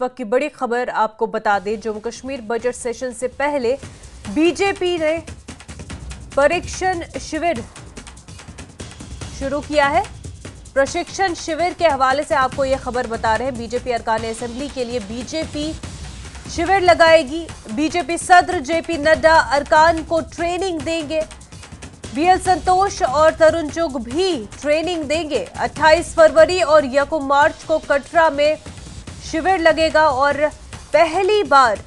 वक्त की बड़ी खबर आपको बता दें, जम्मू कश्मीर बजट सेशन से पहले बीजेपी ने परीक्षण शिविर शुरू किया है। प्रशिक्षण शिविर के हवाले से आपको यह खबर बता रहे हैं। बीजेपी अरकान असेंबली के लिए बीजेपी शिविर लगाएगी। बीजेपी सदर जेपी नड्डा अरकान को ट्रेनिंग देंगे। बीएल संतोष और तरुण चुग भी ट्रेनिंग देंगे। 28 फरवरी और 1 मार्च को कटरा में शिविर लगेगा और पहली बार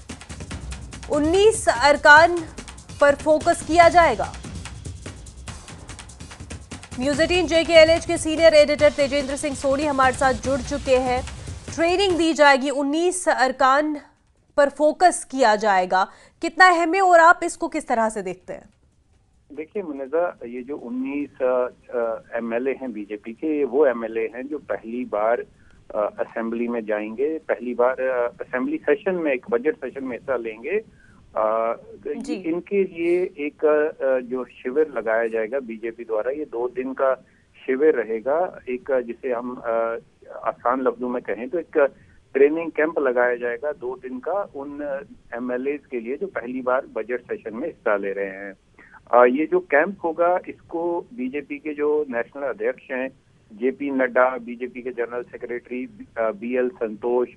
19 अरकान पर फोकस किया जाएगा। न्यूज 18 JKLH के सीनियर एडिटर तेजेंद्र सिंह सोनी हमारे साथ जुड़ चुके हैं। ट्रेनिंग दी जाएगी, 19 अरकान पर फोकस किया जाएगा, कितना अहम है और आप इसको किस तरह से देखते हैं? देखिए मुनज़ा, ये जो 19 एमएलए हैं बीजेपी के, वो एमएलए हैं जो पहली बार असेंबली में जाएंगे, पहली बार असेंबली सेशन में, एक बजट सेशन में हिस्सा लेंगे। इनके लिए एक जो शिविर लगाया जाएगा बीजेपी द्वारा, ये 2 दिन का शिविर रहेगा। एक जिसे हम आसान लफ्जों में कहें तो एक ट्रेनिंग कैंप लगाया जाएगा 2 दिन का उन एमएलए के लिए जो पहली बार बजट सेशन में हिस्सा ले रहे हैं। ये जो कैंप होगा, इसको बीजेपी के जो नेशनल अध्यक्ष हैं जेपी नड्डा, बीजेपी के जनरल सेक्रेटरी बीएल संतोष,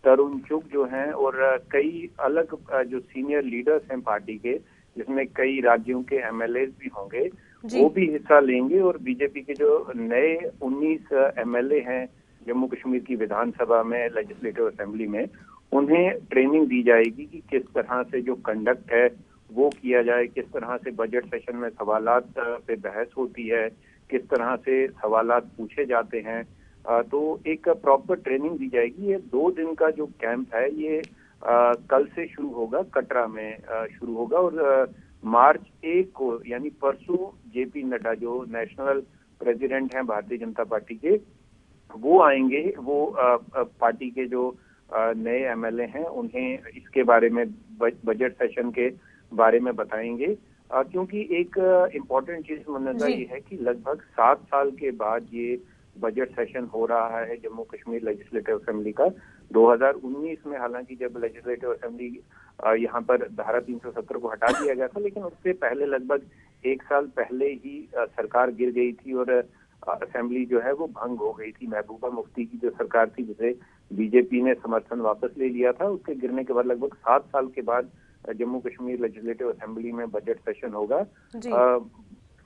तरुण चुग जो हैं और कई अलग जो सीनियर लीडर्स हैं पार्टी के, जिसमें कई राज्यों के एमएलए भी होंगे, वो भी हिस्सा लेंगे। और बीजेपी के जो नए 19 एमएलए हैं जम्मू कश्मीर की विधानसभा में, लेजिस्लेटिव असेंबली में, उन्हें ट्रेनिंग दी जाएगी कि किस तरह से जो कंडक्ट है वो किया जाए, किस तरह से बजट सेशन में सवालात पे बहस होती है, किस तरह से सवालात पूछे जाते हैं। तो एक प्रॉपर ट्रेनिंग दी जाएगी। ये 2 दिन का जो कैंप है ये कल से शुरू होगा, कटरा में शुरू होगा और मार्च 1 को यानी परसों जेपी नड्डा जो नेशनल प्रेसिडेंट हैं भारतीय जनता पार्टी के, वो आएंगे। वो पार्टी के जो नए एमएलए हैं उन्हें इसके बारे में, बजट सेशन के बारे में बताएंगे। क्योंकि एक इम्पोर्टेंट चीज मुनज़्ज़ा ये है कि लगभग 7 साल के बाद ये बजट सेशन हो रहा है जम्मू कश्मीर लेजिस्लेटिव असेंबली का। 2019 में हालांकि जब लेजिस्लेटिव असेंबली यहाँ पर धारा 370 को हटा दिया गया था, लेकिन उससे पहले लगभग 1 साल पहले ही सरकार गिर गई थी और असेंबली जो है वो भंग हो गई थी। महबूबा मुफ्ती की जो सरकार थी, जिसे बीजेपी ने समर्थन वापस ले लिया था, उसके गिरने के बाद लगभग 7 साल के बाद जम्मू कश्मीर लेजिस्लेटिव असेंबली में बजट सेशन होगा।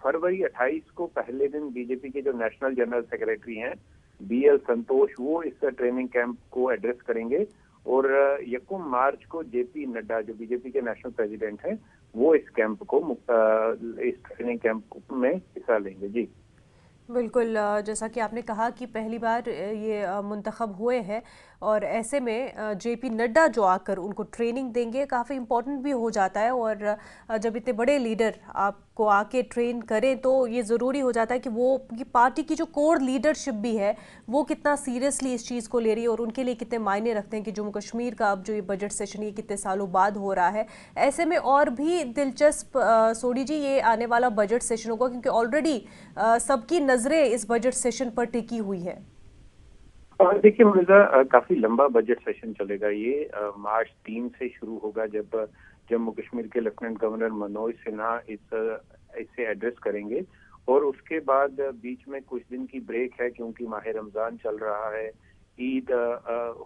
फरवरी 28 को पहले दिन बीजेपी के जो नेशनल जनरल सेक्रेटरी हैं बीएल संतोष, वो इस ट्रेनिंग कैंप को एड्रेस करेंगे और 1 मार्च को जेपी नड्डा जो बीजेपी के नेशनल प्रेसिडेंट हैं, वो इस ट्रेनिंग कैंप में हिस्सा लेंगे। जी बिल्कुल, जैसा कि आपने कहा कि पहली बार ये मुंतखब हुए हैं और ऐसे में जेपी नड्डा जो आकर उनको ट्रेनिंग देंगे, काफ़ी इम्पोर्टेंट भी हो जाता है। और जब इतने बड़े लीडर आपको आके ट्रेन करें तो ये ज़रूरी हो जाता है कि वो की पार्टी की जो कोर लीडरशिप भी है वो कितना सीरियसली इस चीज़ को ले रही है और उनके लिए कितने मायने रखते हैं कि जम्मू कश्मीर का अब जो ये बजट सेशन ये कितने सालों बाद हो रहा है। ऐसे में और भी दिलचस्प सोडी जी ये आने वाला बजट सेशन होगा, क्योंकि ऑलरेडी सबकी नजरें इस बजट सेशन पर टिकी हुई है। देखिए मुनज़्ज़ा, काफी लंबा बजट सेशन चलेगा। ये मार्च 3 से शुरू होगा, जब जम्मू कश्मीर के लेफ्टिनेंट गवर्नर मनोज सिन्हा इसे एड्रेस करेंगे और उसके बाद बीच में कुछ दिन की ब्रेक है, क्योंकि माह रमजान चल रहा है, ईद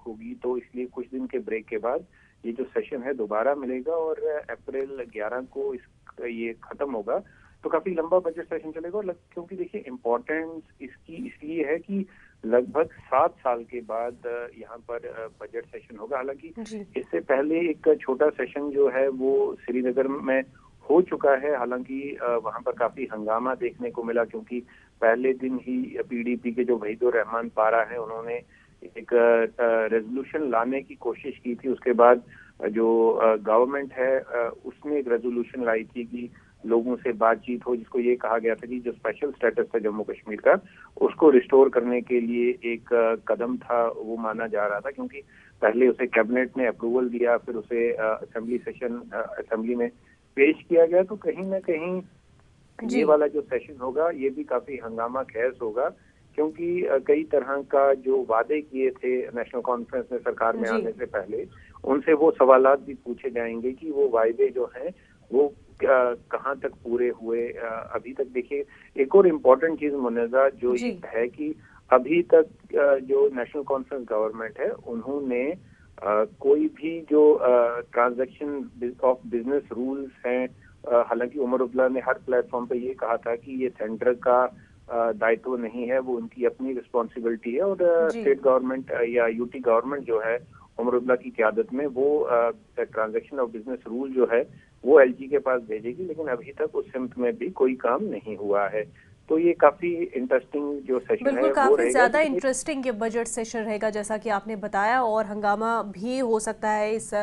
होगी, तो इसलिए कुछ दिन के ब्रेक के बाद ये जो सेशन है दोबारा मिलेगा और अप्रैल 11 को ये खत्म होगा। तो काफी लंबा बजट सेशन चलेगा। और क्योंकि देखिए इम्पोर्टेंस इसकी इसलिए है कि लगभग 7 साल के बाद यहाँ पर बजट सेशन होगा। हालांकि इससे पहले एक छोटा सेशन जो है वो श्रीनगर में हो चुका है, हालांकि वहां पर काफी हंगामा देखने को मिला, क्योंकि पहले दिन ही पीडीपी के जो वहीदुर रहमान पारा है, उन्होंने एक रेजोल्यूशन लाने की कोशिश की थी। उसके बाद जो गवर्नमेंट है उसने एक रेजोल्यूशन लाई थी कि लोगों से बातचीत हो, जिसको ये कहा गया था कि जो स्पेशल स्टेटस था जम्मू कश्मीर का, उसको रिस्टोर करने के लिए एक कदम था, वो माना जा रहा था। क्योंकि पहले उसे कैबिनेट ने अप्रूवल दिया, फिर उसे असेंबली में पेश किया गया। तो कहीं ना कहीं ये वाला जो सेशन होगा ये भी काफी हंगामा खेज होगा, क्योंकि कई तरह का जो वादे किए थे नेशनल कॉन्फ्रेंस में सरकार में जी। आने से पहले, उनसे वो सवालात भी पूछे जाएंगे कि वो वायदे जो हैं वो कहाँ तक पूरे हुए। अभी तक देखिए, एक और इम्पोर्टेंट चीज मुनेजा जो जी। ये है कि अभी तक जो नेशनल कॉन्फ्रेंस गवर्नमेंट है उन्होंने कोई भी जो ट्रांजैक्शन ऑफ बिजनेस रूल्स हैं, हालांकि उमर अब्दुल्ला ने हर प्लेटफॉर्म पे ये कहा था कि ये सेंटर का दायित्व नहीं है, वो उनकी अपनी रिस्पॉन्सिबिलिटी है, और जी। स्टेट गवर्नमेंट या यूटी गवर्नमेंट जो है उमर अब्दुल्ला की क़यादत में वो ट्रांजैक्शन ऑफ बिजनेस रूल जो है वो एलजी के पास भेजेगी, लेकिन अभी तक उस सिमत में भी कोई काम नहीं हुआ है। तो ये काफी इंटरेस्टिंग जो सेशन है बिल्कुल, वो काफ़ी रहेगा। ज़्यादा इंटरेस्टिंग ये बजट सेशन रहेगा जैसा कि आपने बताया, और हंगामा भी हो सकता है। इस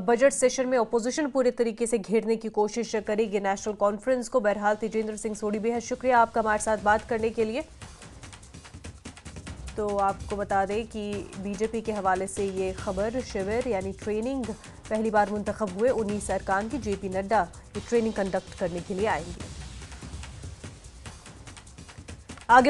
बजट सेशन में अपोजिशन पूरे तरीके से घेरने की कोशिश करेगी नेशनल कॉन्फ्रेंस को। बहरहाल तेजेंद्र सिंह सोढी, बेहद शुक्रिया आपका हमारे साथ बात करने के लिए। तो आपको बता दें कि बीजेपी के हवाले से ये खबर, शिविर यानी ट्रेनिंग, पहली बार मुंतखब हुए 19 अरकान की जेपी नड्डा ये ट्रेनिंग कंडक्ट करने के लिए आएंगे। आगे